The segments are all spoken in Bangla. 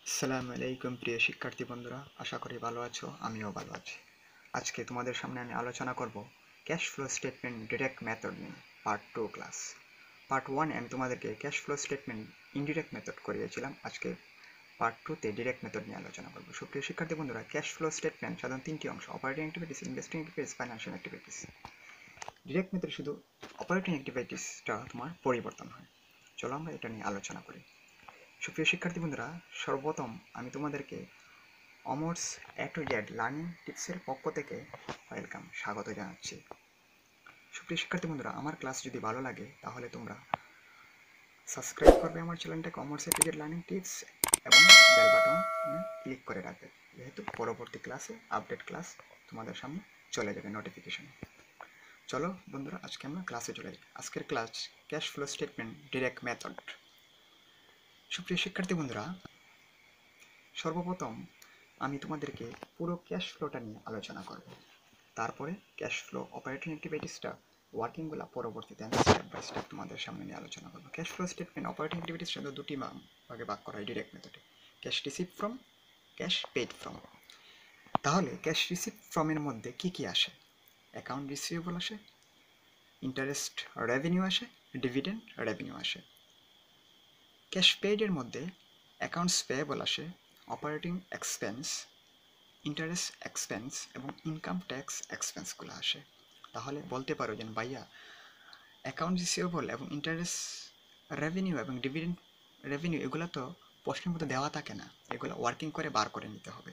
আসসালামু আলাইকুম প্রিয় শিক্ষার্থী বন্ধুরা, আশা করি ভালো আছো। আমিও ভালো আছি। আজকে তোমাদের সামনে আমি আলোচনা করব cash flow statement direct method নিয়ে পার্ট 2 ক্লাস। পার্ট 1 আমি তোমাদেরকে cash flow statement indirect method করিয়েছিলাম। আজকে পার্ট 2 তে ডিরেক্ট মেথড নিয়ে আলোচনা করব। সুপ্রিয় শিক্ষার্থী বন্ধুরা, ক্যাশ ফ্লো স্টেটমেন্ট সাধারণত তিনটি অংশ: operating activities, investing activities, financial activities. Direct method শুধু অপারেটিং অ্যাক্টিভিটিসটা তোমার পরিবর্তন হয়। চলো আমরা এটা নিয়ে আলোচনা করি। সুপ্রিয় শিক্ষার্থী বন্ধুরা, সর্বপ্রথম আমি তোমাদেরকে অমর্স এ টু জেড লার্নিং টিপসের পক্ষ থেকে ওয়েলকাম, স্বাগত জানাচ্ছি। সুপ্রিয় শিক্ষার্থী বন্ধুরা, আমার ক্লাস যদি ভালো লাগে তাহলে তোমরা সাবস্ক্রাইব করবে আমার চ্যানেলটাকে অমর্স এ টু জেড লার্নিং টিপস এবং বেল বাটন ক্লিক করে রাখবে, যেহেতু পরবর্তী ক্লাসে আপডেট ক্লাস তোমাদের সামনে চলে যাবে নোটিফিকেশন। চলো বন্ধুরা, আজকে আমরা ক্লাসে চলে যাই। আজকের class cash flow statement direct method. সুপ্রিয় শিক্ষার্থী বন্ধুরা, সর্বপ্রথম আমি তোমাদেরকে পুরো ক্যাশ ফ্লোটা নিয়ে আলোচনা করব। তারপরে ক্যাশ ফ্লো অপারেটিং অ্যাক্টিভিটিসটা ওয়ার্কিংগুলো পরবর্তীতে আমি স্টেপ বাই স্টেপ তোমাদের সামনে নিয়ে আলোচনা করব। Cash flow statement operating activities সাধারণত দুটি ভাগে ভাগ করা হয় ডিরেক্ট মেথডে: cash receive from, cash paid from. তাহলে ক্যাশ রিসিভ ফ্রমের মধ্যে কি কি আসে? অ্যাকাউন্ট রিসিভেবল আসে, ইন্টারেস্ট রেভিনিউ আসে, ডিভিডেন্ড রেভিনিউ আসে। ক্যাশ পেইডের মধ্যে অ্যাকাউন্টস পেয়েবল আসে, অপারেটিং এক্সপেন্স, ইন্টারেস্ট এক্সপেন্স এবং ইনকাম ট্যাক্স এক্সপেন্সগুলো আসে। তাহলে বলতে পারো যে ভাইয়া, অ্যাকাউন্ট রিসিভেবল এবং ইন্টারেস্ট রেভিনিউ এবং ডিভিডেন্ড রেভিনিউ এগুলো তো প্রশ্নের মধ্যে দেওয়া থাকে না, এগুলো ওয়ার্কিং করে বার করে নিতে হবে।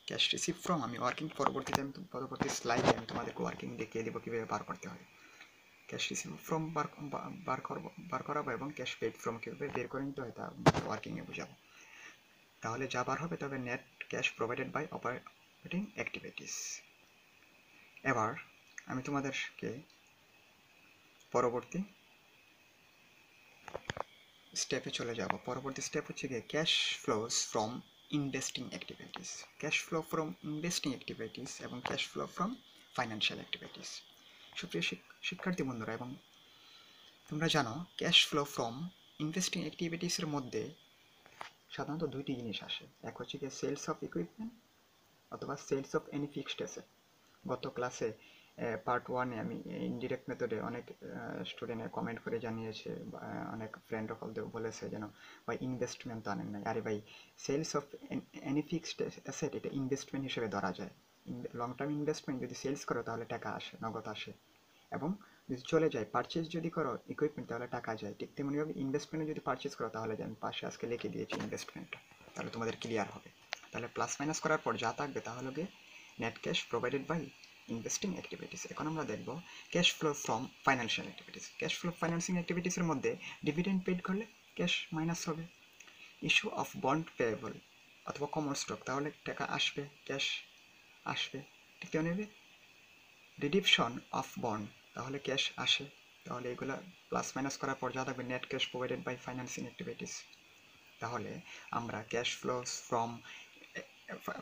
ক্যাশ রিসিভ ফ্রম আমি ওয়ার্কিং পরবর্তী স্লাইডে আমি তোমাদেরকে ওয়ার্কিং দেখিয়ে দেবো কীভাবে বার করতে হয়। ক্যাশ রিসিভ ফ্রম বার করাবো এবং ক্যাশ পেড ফ্রম কীভাবে বের করে নিতে হয় তা ওয়ার্কিংয়ে বোঝাবো। তাহলে যা বার হবে তবে net cash provided by operating activities. এবার আমি তোমাদেরকে পরবর্তী স্টেপে চলে যাব। পরবর্তী স্টেপ হচ্ছে গিয়ে cash flows from investing activities. Cash flow from investing activities এবং cash flow from financial activities. সুপ্রিয় শিক্ষার্থী বন্ধুরা, এবং তোমরা জানো ক্যাশ ফ্লো ফ্রম ইনভেস্টিং অ্যাক্টিভিটিসের মধ্যে সাধারণত দুইটি জিনিস আসে। এক হচ্ছে গিয়ে সেলস অফ ইকুইপমেন্ট অথবা sales of any fixed asset. গত ক্লাসে পার্ট 1-এ আমি ইনডিরেক্ট মেথডে অনেক স্টুডেন্টে কমেন্ট করে জানিয়েছে, অনেক ফ্রেন্ড হলদেও বলেছে যেন ভাই ইনভেস্টমেন্ট তো আনেন নাই। আরে ভাই, sales of any fixed asset এটা ইনভেস্টমেন্ট হিসেবে ধরা যায়। লং টার্ম ইনভেস্টমেন্ট যদি সেলস করো তাহলে টাকা আসে, নগদ আসে, এবং যদি চলে যায় পারচেজ যদি করো ইকুইপমেন্ট তাহলে টাকা যায়। ঠিক তেমনিভাবে ইনভেস্টমেন্টে যদি পারচেজ করো তাহলে আমি পাশে আজকে লিখে দিয়েছি ইনভেস্টমেন্টটা, তাহলে তোমাদের ক্লিয়ার হবে। তাহলে প্লাস মাইনাস করার পর যা থাকবে তাহলে গিয়ে net cash provided by investing activities. এখন আমরা দেখব cash flow from financial activities. Cash flow financing অ্যাক্টিভিটিসের মধ্যে ডিভিডেন্ড পেড করলে ক্যাশ মাইনাস হবে, ইস্যু অফ বন্ড পেয়েবল অথবা কমন স্টক তাহলে টাকা আসবে, ক্যাশ আসবে। ঠিক তেমনি রিডিপশন অফ বন্ড তাহলে ক্যাশ আসে। তাহলে এগুলো প্লাস মাইনাস করার পর যা থাকবে net cash provided by financing activities. তাহলে আমরা cash flows from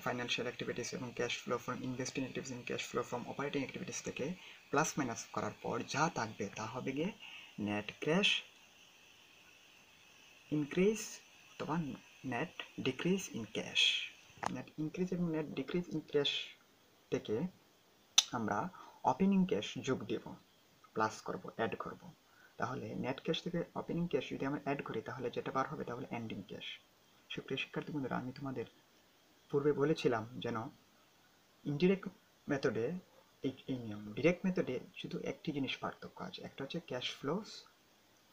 financial activities এবং cash flow from investing activities এবং cash flow from operating activities থেকে প্লাস মাইনাস করার পর যা থাকবে তা হবে গিয়ে নেট ক্যাশ ইনক্রিজ অথবা net decrease in cash. Net increase এবং নেট ডিক্রিজ ইন ক্যাশ থেকে আমরা ওপেনিং ক্যাশ যোগ দেব, প্লাস করব, অ্যাড করব। তাহলে নেট ক্যাশ থেকে ওপেনিং ক্যাশ যদি আমরা অ্যাড করি তাহলে যেটা বার হবে তাহলে এন্ডিং ক্যাশ। সুপ্রিয় শিক্ষার্থী বন্ধুরা, আমি তোমাদের পূর্বে বলেছিলাম যেন ইনডিরেক্ট মেথডে এই নিয়ম, ডিরেক্ট মেথডে শুধু একটি জিনিস পার্থক্য আছে, একটা হচ্ছে cash flows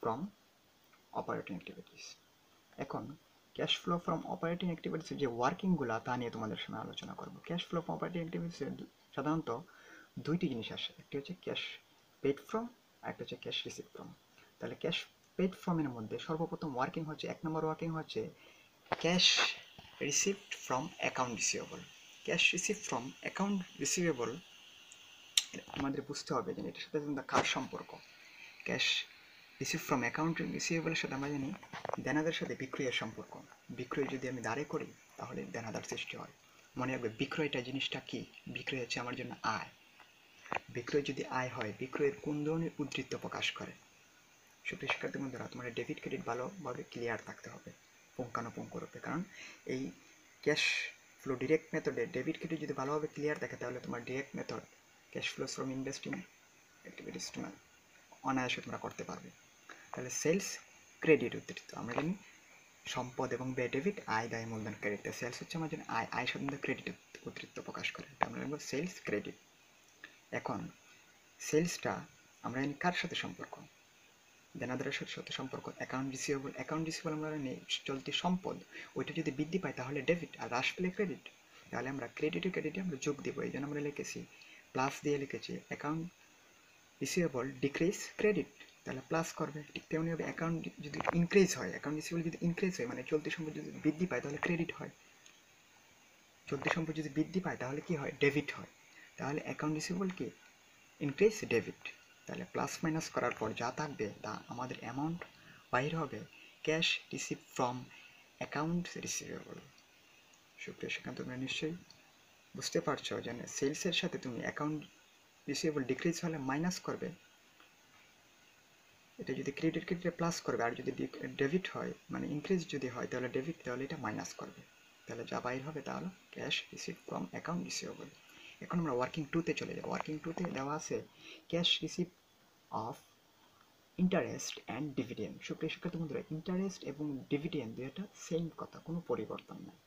from operating activities. এখন ক্যাশ ফ্লো ফ্রম অপারেটিং অ্যাক্টিভিটিসের যে ওয়ার্কিংগুলো তা নিয়ে তোমাদের সামনে আলোচনা করব। ক্যাশ ফ্লো ফ্রম অপারেটিং অ্যাক্টিভিটিসে সাধারণত দুইটি জিনিস আসে, একটি হচ্ছে ক্যাশ পেড ফ্রম আর একটা হচ্ছে ক্যাশ রিসিভ ফ্রম। তাহলে ক্যাশ পেড ফ্রমের মধ্যে সর্বপ্রথম ওয়ার্কিং হচ্ছে, এক নম্বর ওয়ার্কিং হচ্ছে cash received from account receivable. Cash receive from account receivable আমাদের বুঝতে হবে যে এটার সাথে কার সম্পর্ক। ক্যাশ রিসিভ ফ্রম অ্যাকাউন্ট রিসিভেবলের সাথে আমরা জানি দেনাদার সাথে বিক্রয়ের সম্পর্ক। বিক্রয় যদি আমি দাঁড়ে করি তাহলে দেনাদার সৃষ্টি হয়। মনে রাখবে বিক্রয়টা জিনিসটা কি, বিক্রয় হচ্ছে আমার জন্য আয়। বিক্রয় যদি আয় হয়, বিক্রয়ের কোন ধরনের উদ্বৃত্ত প্রকাশ করে? সুপ্রিয় শিক্ষার্থী বন্ধুরা, তোমার ডেবিট ক্রেডিট ভালোভাবে ক্লিয়ার থাকতে হবে। পুঙ্খানুপুঙ্খ রূপে। কারণ এই ক্যাশ ফ্লো ডিরেক্ট মেথডে ডেবিট ক্রেডিট যদি ভালোভাবে ক্লিয়ার থাকে তাহলে তোমার direct method cash flows from investing activities তোমার অনায়াসে তোমরা করতে পারবে। তাহলে সেলস ক্রেডিট অতিরিক্ত আমরা জানি সম্পদ এবং ব্যয় ডেবিট, আয় দায় মূলধন ক্রেডিট। সেলস হচ্ছে আমার জন্য আয় সাধারণত ক্রেডিট অতিরিক্ত প্রকাশ করে, আমরা জানবো সেলস ক্রেডিট। এখন সেলসটা আমরা জানি কার সাথে সম্পর্ক, দেনাদারের সাথে সম্পর্ক। অ্যাকাউন্ট রিসিভেবল আমরা জানি চলতি সম্পদ, ওইটা যদি বৃদ্ধি পায় তাহলে ডেবিট, আর হ্রাস পেলে ক্রেডিট। তাহলে আমরা ক্রেডিটে আমরা যোগ দেবো, এই জন্য আমরা লিখেছি প্লাস দিয়ে লিখেছি অ্যাকাউন্ট রিসিভেবল ডিক্রিজ ক্রেডিট, তাহলে প্লাস করবে। ঠিক তেমনি হবে অ্যাকাউন্ট যদি ইনক্রিজ হয়, অ্যাকাউন্ট রিসিভেবল যদি ইনক্রিজ হয় মানে চলতি সম্পদ যদি বৃদ্ধি পায় তাহলে ক্রেডিট হয়, চলতি সম্পদ যদি বৃদ্ধি পায় তাহলে কি হয়, ডেবিট হয়। তাহলে অ্যাকাউন্ট রিসিভেবল কি ইনক্রিজ ডেবিট, তাহলে প্লাস মাইনাস করার পর যা থাকবে তা আমাদের অ্যামাউন্ট বাইর হবে cash receive from account receivable. সুপ্রিয় সেখানে তোমরা নিশ্চয়ই বুঝতে পারছো যে সেলসের সাথে তুমি অ্যাকাউন্ট রিসিভেবল ডিক্রিজ হলে মাইনাস করবে, এটা যদি ক্রেডিটে প্লাস করবে, আর যদি ডেবিট হয় মানে ইনক্রিজ যদি হয় তাহলে ডেবিট, তাহলে এটা মাইনাস করবে। তাহলে যা বাইর হবে তা হলো cash receive from account receivable. এখন আমরা ওয়ার্কিং টুতে চলে যাব। ওয়ার্কিং টুতে দেওয়া আছে cash receive of interest and dividend. সুপ্রিয় শিক্ষার্থী বন্ধুরা, ইন্টারেস্ট এবং ডিভিডেন্ড দুইটা সেম কথা, কোনো পরিবর্তন নেই,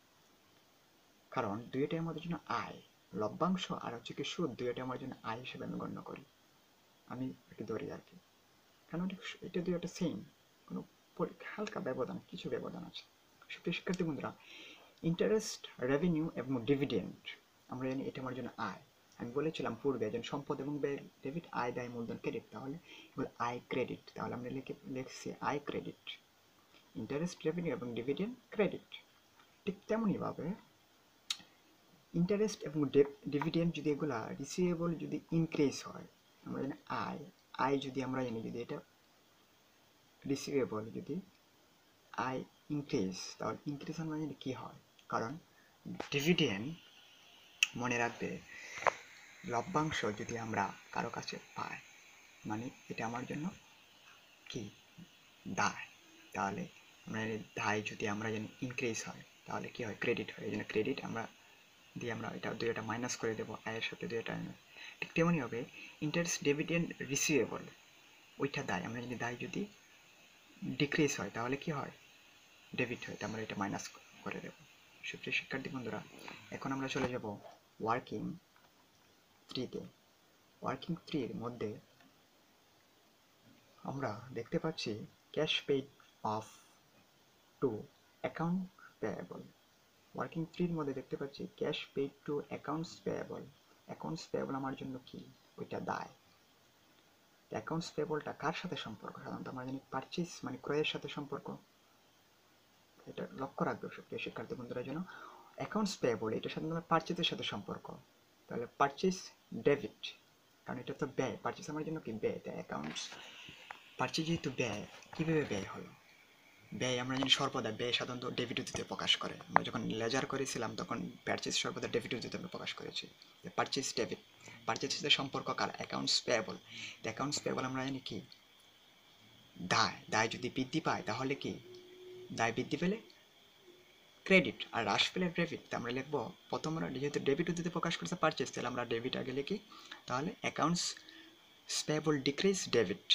কারণ দুইটাই আমাদের জন্য আয়, লভ্যাংশ আর হচ্ছে কি সুদ, দুইটাই আমার জন্য আয় হিসেবে আমি গণ্য করি, আমি একটু ধরি আর কি, কারণ এটা দুইটা সেম, কোনো হালকা ব্যবধান, কিছু ব্যবধান আছে। সুপ্রিয় শিক্ষার্থী বন্ধুরা, ইন্টারেস্ট, রেভিনিউ এবং ডিভিডেন্ড আমরা জানি এটা আমার জন্য আয়। আমি বলেছিলাম পূর্বে যে সম্পদ এবং ব্যয় ডেবিট, আয় দায় মূলধন ক্রেডিট, তাহলে এগুলো আয় ক্রেডিট, তাহলে আমরা লিখছি আয় ক্রেডিট, ইন্টারেস্ট, রেভিনিউ এবং ডিভিডেন্ড ক্রেডিট। ঠিক তেমনইভাবে ইন্টারেস্ট এবং ডিভিডেন্ড যদি এগুলা রিসিভেবল যদি ইনক্রিজ হয়, আমরা জানি আয় যদি আমরা জানি যদি এটা রিসিভেবল যদি আয় ইনক্রিজ, তাহলে ইনক্রিজ আমরা জানি কী হয়, কারণ ডিভিডেন্ড মনে রাখবে লভ্যাংশ যদি আমরা কারো কাছে পাই মানে এটা আমার জন্য কি দায়, তাহলে আমরা দায় যদি আমরা জানি ইনক্রিজ হয় তাহলে কি হয়, ক্রেডিট হয়। এই জন্য ক্রেডিট আমরা দিয়ে আমরা এটা দুইটা মাইনাস করে দেবো, আয়ের সাথে দুইটা। ঠিক তেমনই হবে ইন্টারেস্ট, ডিভিডেন্ড রিসিভেবল, ওইটা দায়, আমরা যদি দায় যদি ডিক্রিজ হয় তাহলে কি হয়, ডেবিট হয়, আমরা এটা মাইনাস করে দেবো। সুপ্রিয় শিক্ষার্থী বন্ধুরা, এখন আমরা চলে যাব ওয়ার্কিং থ্রিতে। ওয়ার্কিং থ্রির মধ্যে আমরা দেখতে পাচ্ছি cash paid of two account payable. Working থ্রির মধ্যে দেখতে পাচ্ছি cash paid two accounts payable. Accounts payable আমার জন্য কি, ওইটা দায়। অ্যাকাউন্টস পেয়েবলটা কার সাথে সম্পর্ক, সাধারণত আমরা জানি পারচেজ মানে ক্রয়ের সাথে সম্পর্ক, এটা লক্ষ্য রাখবে সুপ্রিয় শিক্ষার্থী বন্ধুরা যেন অ্যাকাউন্টস পেয়েবল এটা সাধারণত পারচেজের সাথে সম্পর্ক, তাহলে পারচেজ ডেবিট, কারণ এটা তো ব্যয়, পারচেজ আমার জন্য কি ব্যয়, তাই অ্যাকাউন্টস পারচেজ যেহেতু ব্যয়, কীভাবে ব্যয় হলো, ব্যয় আমরা জানি সর্বদা ব্যয় সাধারণত ডেবিট উদ্ধৃতিতে প্রকাশ করে। আমরা যখন লেজার করেছিলাম তখন পারচেজ সর্বদা ডেবিট উদ্ধৃতিতে আমরা প্রকাশ করেছি, পারচেজ ডেবিট। পারচেজের সাথে সম্পর্ক কার, অ্যাকাউন্টস পেয়েবল। অ্যাকাউন্টস পেয়েবল আমরা জানি কি দায় যদি বৃদ্ধি পায় তাহলে কি, দায় বৃদ্ধি পেলে ক্রেডিট, আর হ্রাস পেলে ডেবিট। আমরা লিখবো প্রথম আমরা যেহেতু ডেবিট উদ্ধৃতিতে প্রকাশ করছে পারচেজ, তাহলে আমরা ডেবিট আগে লিখি, তাহলে অ্যাকাউন্টস পেয়েবল ডিক্রিজ ডেবিট,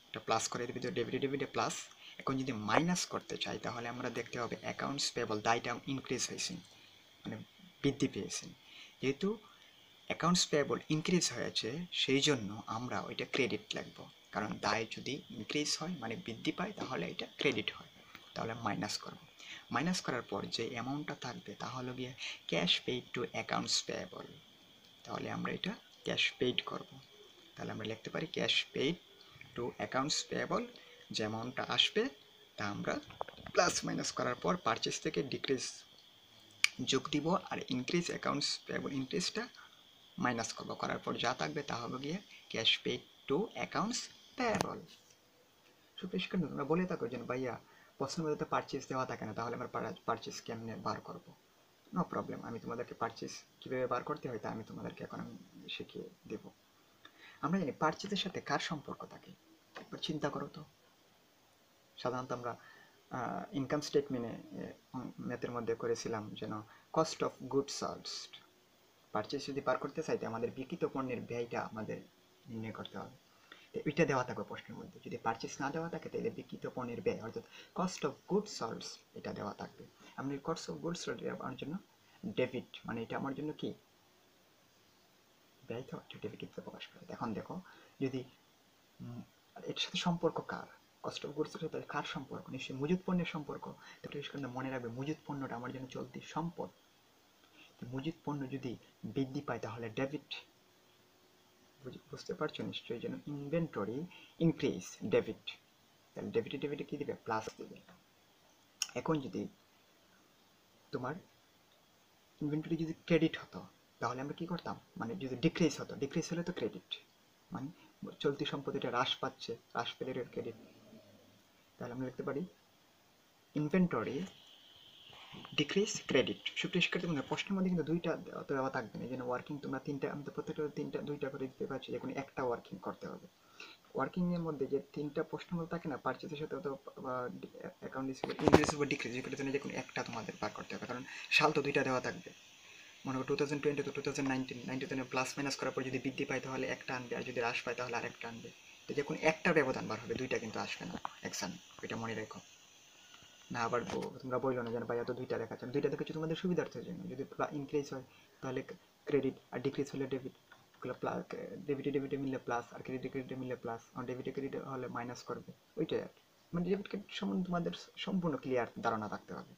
এটা প্লাস করে দেবে, ডেবিটে প্লাস। এখন যদি মাইনাস করতে চাই তাহলে আমরা দেখতে হবে অ্যাকাউন্টস পেয়েবল দায়টা ইনক্রিজ হয়েছে মানে বৃদ্ধি পেয়েছে, যেহেতু অ্যাকাউন্টস পেয়েবল ইনক্রিজ হয়েছে সেই জন্য আমরা ওইটা ক্রেডিট লিখবো, কারণ দায় যদি ইনক্রিজ হয় মানে বৃদ্ধি পায় তাহলে এটা ক্রেডিট হয়, তাহলে মাইনাস করব। মাইনাস করার পর যে অ্যামাউন্টটা থাকবে তাহলে গিয়ে cash paid two accounts payable, তাহলে আমরা এটা ক্যাশ পেইড করব। তাহলে আমরা লিখতে পারি cash paid two accounts payable, যে অ্যামাউন্টটা আসবে তা আমরা প্লাস মাইনাস করার পর পারচেজ থেকে ডিক্রিজ যোগ দিব, আর ইনক্রিজ অ্যাকাউন্টস পেয়েবল ইনক্রিজটা মাইনাস করবো, করার পর যা থাকবে তা হবে গিয়ে cash paid two accounts payable. সুপ্রিয় শিক্ষার্থী তোমরা বলে থাকো যে ভাইয়া প্রশ্নের মধ্যে তো পারচেজ দেওয়া থাকে না, তাহলে আমরা পারচেজ কেমনে বার করবো। নো প্রবলেম, আমি তোমাদেরকে পারচেজ কীভাবে বার করতে হয় তা আমি তোমাদেরকে এখন আমি শিখিয়ে দেব। আমরা জানি পারচেজের সাথে কার সম্পর্ক থাকে, একবার চিন্তা করো তো। সাধারণত আমরা ইনকাম স্টেটমেন্টে ম্যাথের মধ্যে করেছিলাম যেন cost of good sold, purchase যদি বার করতে চাই আমাদের বিক্রিত পণ্যের ব্যয়টা আমাদের নির্ণয় করতে হবে। তো এটা দেওয়া থাকবে প্রশ্নের মধ্যে। যদি পারচেস না দেওয়া থাকে তাহলে বিক্রিত পণ্যের ব্যয় অর্থাৎ কস্ট অফ গুড সোল্ডস এটা দেওয়া থাকবে। আমি কস্ট অফ গুড সোল্ড আমার জন্য ডেবিট, মানে এটা আমার জন্য কি ব্যয়, তো ডেবিটে প্রকাশ করে। এখন দেখো যদি এটার সাথে সম্পর্ক কার, কস্ট অফ গুডস সাথে কার সম্পর্ক, নিশ্চয়ই মজুত পণ্যের সম্পর্ক। তো মনে রাখবে মজুত পণ্যটা আমার জন্য চলতি সম্পদ। মজুত পণ্য যদি বৃদ্ধি পায় তাহলে ডেবিট, বুঝতে পারছো নিশ্চয়ই, যেন ইনভেন্টরি ইনক্রিজ ডেবিট, তাহলে ডেবিটে ডেবিটে কি দিবে প্লাস দিবে। এখন যদি তোমার ইনভেন্টরি যদি ক্রেডিট হতো তাহলে আমরা কি করতাম, মানে যদি ডিক্রিজ হতো, ডিক্রিজ হলে তো ক্রেডিট, মানে চলতি সম্পদ এটা হ্রাস পাচ্ছে, হ্রাস পেলে ক্রেডিট। তাহলে আমরা লিখতে পারি ইনভেন্টরি ডিক্রিজ ক্রেডিট। সুপ্রিয় শিক্ষার্থী বন্ধুরা, প্রশ্নের মধ্যে কিন্তু দুইটা দেওয়া থাকবে না, যেন ওয়ার্কিং তোমরা তিনটা, আমি তো প্রত্যেকটা তিনটা দুইটা করে দিতে পারছি, যে কোনো একটা ওয়ার্কিং করতে হবে। ওয়ার্কিং এর মধ্যে যে তিনটা প্রশ্ন থাকে না, পারচেজের সাথে তো অ্যাকাউন্ট ইনক্রিজ বা ডিক্রিজ, এগুলো যে কোনো একটা তোমাদের বার করতে হবে, কারণ সাল তো দুইটা দেওয়া থাকবে। মনে করো 2020 তো 2019 প্লাস মাইনাস করার পর যদি বৃদ্ধি পায় তাহলে একটা আনবে, আর যদি হ্রাস পায় তাহলে আরেকটা আনবে। তো যে কোনো একটা ব্যবধান বার হবে, দুইটা কিন্তু আসবে না একসাথে, ওইটা মনে রেখো। না আবার তোমরা বললো না যেন ভাইয়া তো দুইটা দেখাচ্ছে, দুইটা দেখাচ্ছি তোমাদের সুবিধার্থের জন্য। যদি ইনক্রিজ হয় তাহলে ক্রেডিট, আর ডিক্রিজ হলে ডেবিট, ডেবিটে ডেবিটে মিললে প্লাস, আর ক্রেডিটে ক্রেডিটে মিললে প্লাস, আর ডেবিটে ক্রেডিটে হলে মাইনাস করবে, ওইটাই আর কি। মানে ডেবিট ক্রেডিট সম্বন্ধে তোমাদের সম্পূর্ণ ক্লিয়ার ধারণা থাকতে হবে।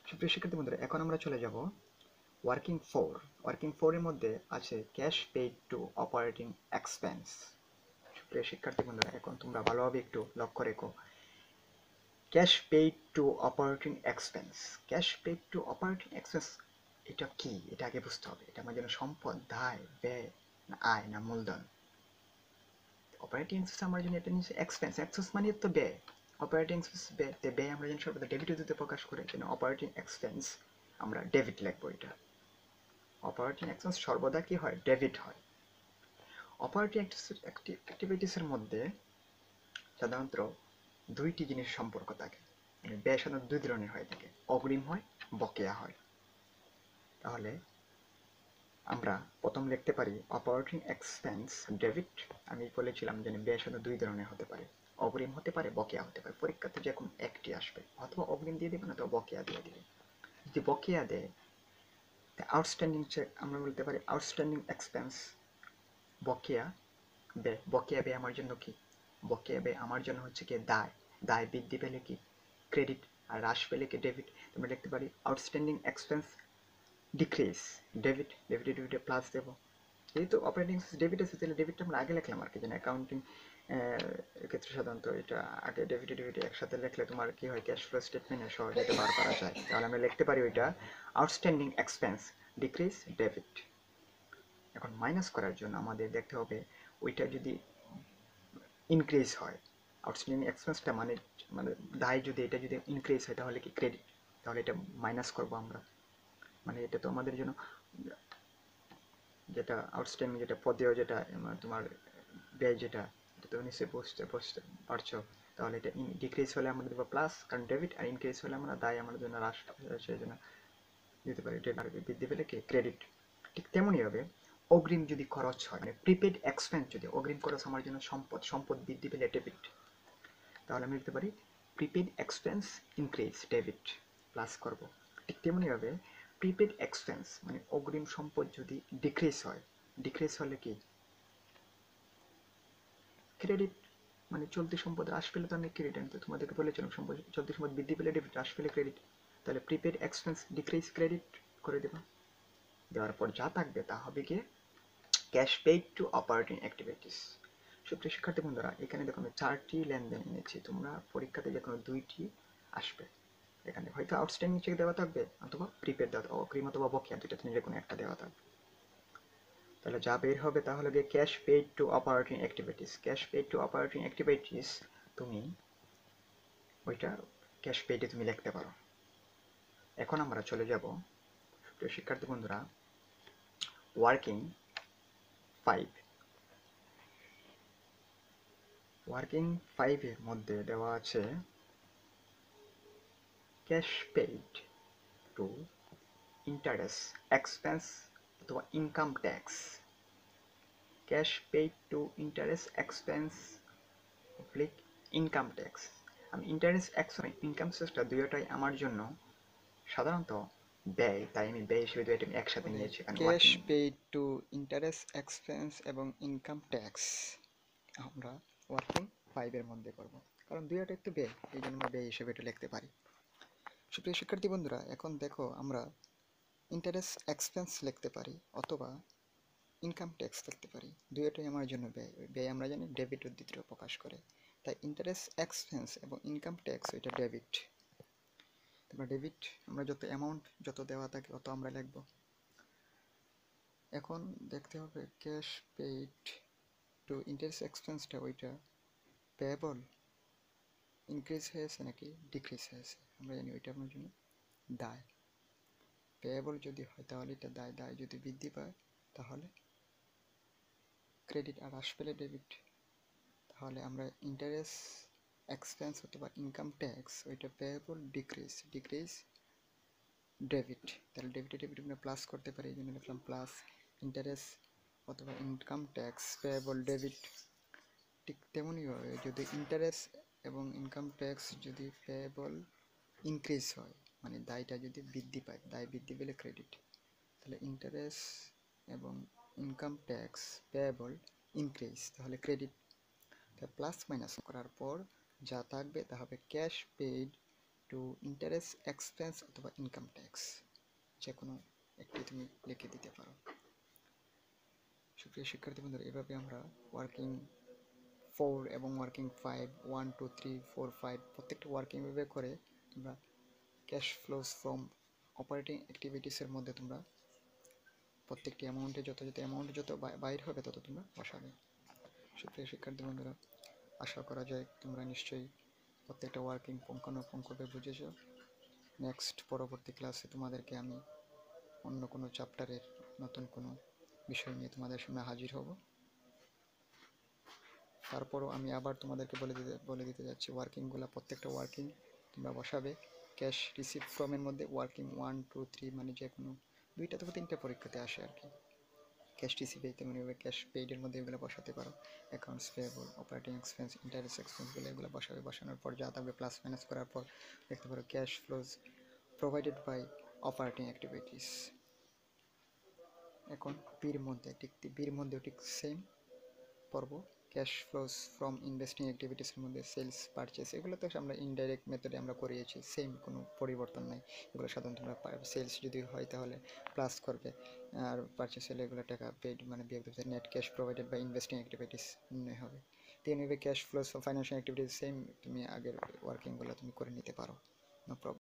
সুপ্রিয় শিক্ষার্থী বন্ধুরা, এখন আমরা চলে যাব ওয়ার্কিং ফোর। ওয়ার্কিং ফোরের মধ্যে আছে cash paid two operating expense. সুপ্রিয় শিক্ষার্থী বন্ধুরা, এখন তোমরা ভালোভাবে একটু লক্ষ্য রেখো, cash paid two operating expense, cash paid two operating expense এটা কি, এটা আগে বুঝতে হবে। এটা আমার জন্য সম্পদ, দায়, ব্যয়, না আয়, না মূলধন। অপারেটিং এক্সপেন্স আমার জন্য এটা নিচ্ছে এক্সপেন্স, এক্সপেন্স মানে তো ব্যয়। অপারেটিং এক্সপেন্স ব্যয়, ব্যয় আমরা যেন সর্বদা ডেবিট দিতে প্রকাশ করে, যেন অপারেটিং এক্সপেন্স আমরা ডেবিট লিখবো। এটা অপারেটিং এক্সপেন্স সর্বদা কি হয়, ডেবিট হয়। অপারেটিং অ্যাক্টিভিটিসের মধ্যে সাধারণত দুইটি জিনিস সম্পর্ক থাকে, মানে ব্যয় সাধারণত দুই ধরনের হয়ে থাকে, অগ্রিম হয়, বকেয়া হয়। তাহলে আমরা প্রথম লিখতে পারি অপারেটিং এক্সপেন্স ডেবিট। আমি বলেছিলাম যে ব্যয় সাধারণত দুই ধরনের হতে পারে, অগ্রিম হতে পারে, বকেয়া হতে পারে। পরীক্ষাতে যে কোনো একটি আসবে, অথবা অগ্রিম দিয়ে দেবে না তো বকেয়া দিয়ে দেবে। যদি বকেয়া দেয় আউটস্ট্যান্ডিং চেক, আমরা বলতে পারি আউটস্ট্যান্ডিং এক্সপেন্স বকেয়া ব্যয়। বকেয়া ব্যয় আমার জন্য কি, বকেয়া ব্যয় আমার জন্য হচ্ছে কি দায়, দায় বৃদ্ধি পেলে কি ক্রেডিট, আর হ্রাস পেলে কি ডেবিট। আমরা লিখতে পারি আউটস্ট্যান্ডিং এক্সপেন্স ডিক্রিজ ডেবিট, ডেবিটে ডেবিটে প্লাস দেবো। যেহেতু অপারেটিং এক্সপেন্স ডেবিট আছে তাহলে ডেবিটটা আমরা আগে লিখলাম আর কি, যেন অ্যাকাউন্টিং ক্ষেত্রে সাধারণত এটা আগে ডেবিটে ডেবিটে একসাথে লিখলে তোমার কি হয়, ক্যাশ ফ্লো স্টেটমেন্টে সহজে এটা বার করা যায়। তাহলে আমরা লিখতে পারি ওইটা আউটস্ট্যান্ডিং এক্সপেন্স ডিক্রিজ ডেবিট। এখন মাইনাস করার জন্য আমাদের দেখতে হবে ওইটা যদি ইনক্রিজ হয়, আউটস্ট্যান্ডিং এক্সপেন্সটা মানে মানে দায় যদি এটা যদি ইনক্রিজ হয় তাহলে কি ক্রেডিট, তাহলে এটা মাইনাস করবো আমরা। মানে এটা তো আমাদের জন্য যেটা আউটস্ট্যান্ডিং, যেটা পদেও যেটা তোমার ব্যয়, যেটা এটা তো নিশ্চয়ই বুঝতে পারছো। তাহলে এটা ডিক্রিজ হলে আমরা দেবো প্লাস, কারণ ডেবিট, আর ইনক্রিজ হলে আমরা দায় আমাদের জন্য হ্রাস, সেই জন্য দিতে পারি বৃদ্ধি পেলে কি ক্রেডিট। ঠিক তেমনই হবে অগ্রিম যদি খরচ হয়, মানে প্রিপেড এক্সপেন্স যদি অগ্রিম খরচ আমার জন্য সম্পদ, সম্পদ বৃদ্ধি পেলে ডেবিট, তাহলে আমি লিখতে পারি prepaid expense increase debit, plus করব। ঠিক তেমনই হবে প্রিপেড এক্সপেন্স মানে অগ্রিম সম্পদ যদি ডিক্রিজ হয়, ডিক্রিজ হলে কি ক্রেডিট, মানে চলতি সম্পদ হ্রাস পেলে তো আমি ক্রেডিট আনতে তোমাদেরকে বলেছিলাম, সম্পদ চলতি সম্পদ বৃদ্ধি পেলে ডেবিট, হ্রাস পেলে ক্রেডিট। তাহলে প্রিপেড এক্সপেন্স ডিক্রিজ ক্রেডিট করে দেবা। দেওয়ার পর যা থাকবে তা হবে গিয়ে cash paid two operating activities. সুপ্রিয় শিক্ষার্থী বন্ধুরা, এখানে দেখো আমি 4টি লেনদেন এনেছি, তোমরা পরীক্ষাতে যে কোনো 2টি আসবে। এখানে হয়তো আউটস্ট্যান্ডিং চেক দেওয়া থাকবে, অথবা প্রিপেড দেওয়া, অগ্রিম অথবা বকেয়া, দুইটা থেকে যে কোনো একটা দেওয়া থাকবে। তাহলে যা বের হবে তা হলো গিয়ে cash paid two operating activities. Cash paid two operating activities তুমি ওইটা ক্যাশ পেইডে তুমি লিখতে পারো। এখন আমরা চলে যাব প্রিয় শিক্ষার্থী বন্ধুরা ওয়ার্কিং 5। ওয়ার্কিং 5 এর মধ্যে দেওয়া আছে cash paid to interest expense অথবা income tax. Cash paid to interest expense oblique income tax. আমি ইন্টারেস্ট এক্সপেন্স ইনকাম ট্যাক্সটা দুইটাই আমার জন্য সাধারণত ব্যয়, তাই আমি ব্যয় হিসেবে দুইটা আমি একসাথে নিয়েছি। Cash paid to interest expense এবং ইনকাম ট্যাক্স আমরা ওয়ার্কিং 5 এর মধ্যে করব, কারণ দুইটা একটু ব্যয়, এই জন্য আমরা ব্যয় হিসেবে এটা লিখতে পারি। সুপ্রিয় শিক্ষার্থী বন্ধুরা, এখন দেখো আমরা ইন্টারেস্ট এক্সপেন্স লিখতে পারি অথবা ইনকাম ট্যাক্স লিখতে পারি, দুইটাই আমার জন্য ব্যয়। ব্যয় আমরা জানি ডেবিট উদ্ধৃতিতে প্রকাশ করে, তাই ইন্টারেস্ট এক্সপেন্স এবং ইনকাম ট্যাক্স ওইটা ডেবিট। তোমরা ডেবিট, আমরা যত অ্যামাউন্ট যত দেওয়া থাকে অত আমরা লিখব। এখন দেখতে হবে ক্যাশ পেইড টু ইন্টারেস্ট এক্সপেন্সটা ওইটা পেয়েবল ইনক্রিজ হয়েছে নাকি ডিক্রিজ হয়েছে, আমরা জানি ওইটা আমার জন্য দায়। পেয়েবল যদি হয় তাহলে এটা দায়, দায় যদি বৃদ্ধি পায় তাহলে ক্রেডিট, আর হ্রাস পেলে ডেবিট। তাহলে আমরা ইন্টারেস্ট এক্সপেন্স অথবা ইনকাম ট্যাক্স ওইটা পেয়েবল ডিক্রিজ, ডিক্রিজ ডেবিট। তাহলে ডেবিটে ডেবিট আমরা প্লাস করতে পারি, এই জন্য লিখলাম প্লাস ইন্টারেস্ট অথবা ইনকাম ট্যাক্স পেয়েবল ডেবিট। ঠিক তেমনইভাবে যদি ইন্টারেস্ট এবং ইনকাম ট্যাক্স যদি পেয়েবল ইনক্রিজ হয়, মানে দায়টা যদি বৃদ্ধি পায়, দায় বৃদ্ধি পেলে ক্রেডিট, তাহলে ইন্টারেস্ট এবং ইনকাম ট্যাক্স পেয়েবল ইনক্রিজ, তাহলে ক্রেডিট। তাহলে প্লাস মাইনাস করার পর যা থাকবে তা হবে cash paid to interest expense অথবা ইনকাম ট্যাক্স, যে কোনো একটি তুমি লিখে দিতে পারো। সুপ্রিয় শিক্ষার্থী বন্ধুরা, এভাবে আমরা ওয়ার্কিং 4 এবং ওয়ার্কিং 5, 1, 2, 3, 4, 5 প্রত্যেকটা ওয়ার্কিং ভাবে করে তোমরা ক্যাশ ফ্লোস ফ্রম অপারেটিং অ্যাক্টিভিটিসের মধ্যে তোমরা প্রত্যেকটি অ্যামাউন্টে যত অ্যামাউন্ট যত বাইর হবে তত তোমরা বসাবে। সুপ্রিয় শিক্ষার্থী বন্ধুরা, আশা করা যায় তোমরা নিশ্চয়ই প্রত্যেকটা ওয়ার্কিং পুঙ্খানুপুঙ্খভাবে বুঝেছ। নেক্সট পরবর্তী ক্লাসে তোমাদেরকে আমি অন্য কোনো চ্যাপ্টারের নতুন কোনো বিষয় নিয়ে তোমাদের সামনে হাজির হব। তারপরও আমি আবার তোমাদেরকে বলে দিতে যাচ্ছি ওয়ার্কিংগুলো, প্রত্যেকটা ওয়ার্কিং তোমরা বসাবে ক্যাশ রিসিভ ফ্রমের মধ্যে। ওয়ার্কিং 1, 2, 3 মানে যে কোনো 2টা থেকে 3টা পরীক্ষাতে আসে আর কি। ক্যাশ রিসিভে তেমনিভাবে ক্যাশ পেইডের মধ্যে এগুলো বসাতে পারো। Accounts payable, operating expense, interest এক্সপেন্সগুলো এগুলো বসাবে। বসানোর পর যা থাকবে প্লাস মাইনাস করার পর দেখতে পারো cash flows provided by operating activities. এখন বির মধ্যেও ঠিক সেম পর্ব। ক্যাশ ফ্লোস ফ্রম ইনভেস্টিং অ্যাক্টিভিটিসের মধ্যে সেলস, পারচেস, এগুলো তো আমরা ইনডাইরেক্ট মেথডে আমরা করিয়েছি, সেম কোনো পরিবর্তন নাই। এগুলো সাধারণত আমরা সেলস যদি হয় তাহলে প্লাস করবে, আর পারচেস হলে এগুলো টাকা পেড মানে বিয়োগ দিতে, net cash provided by investing activities নির্ণয় হবে। তেমনিভাবে cash flows for financial activities same, তুমি আগের ওয়ার্কিংগুলো তুমি করে নিতে পারো, নো প্রবলেম।